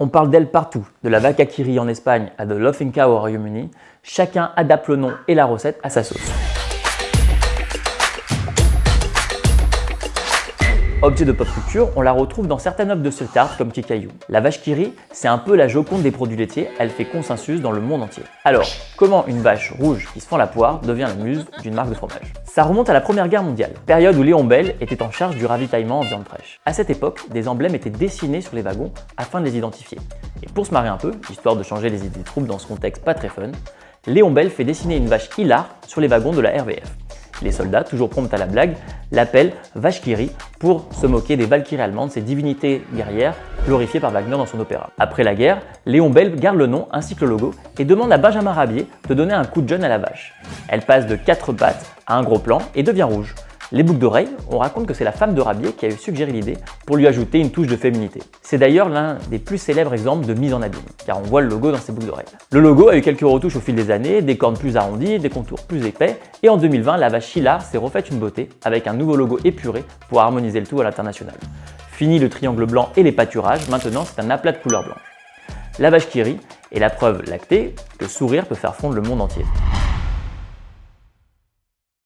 On parle d'elle partout, de la vaca qui rit en Espagne à The Laughing Cow au Royaume-Uni. Chacun adapte le nom et la recette à sa sauce. Objet de pop culture, on la retrouve dans certaines œuvres de street art comme Kikayou. La vache qui rit, c'est un peu la Joconde des produits laitiers, elle fait consensus dans le monde entier. Alors, comment une vache rouge qui se fend la poire devient la muse d'une marque de fromage? Ça remonte à la Première Guerre mondiale, période où Léon Bell était en charge du ravitaillement en viande fraîche. À cette époque, des emblèmes étaient dessinés sur les wagons afin de les identifier. Et pour se marrer un peu, histoire de changer les idées troupes dans ce contexte pas très fun, Léon Bell fait dessiner une vache hilar sur les wagons de la RVF. Les soldats, toujours prompts à la blague, l'appellent Vache qui rit pour se moquer des Valkyries allemandes, ces divinités guerrières glorifiées par Wagner dans son opéra. Après la guerre, Léon Bell garde le nom ainsi que le logo et demande à Benjamin Rabier de donner un coup de jeune à la vache. Elle passe de 4 pattes à un gros plan et devient rouge. Les boucles d'oreilles, on raconte que c'est la femme de Rabier qui a suggéré l'idée pour lui ajouter une touche de féminité. C'est d'ailleurs l'un des plus célèbres exemples de mise en abîme, car on voit le logo dans ses boucles d'oreilles. Le logo a eu quelques retouches au fil des années, des cornes plus arrondies, des contours plus épais, et en 2020, la vache hilar s'est refaite une beauté avec un nouveau logo épuré pour harmoniser le tout à l'international. Fini le triangle blanc et les pâturages, maintenant c'est un aplat de couleur blanche. La vache qui rit est la preuve lactée que sourire peut faire fondre le monde entier.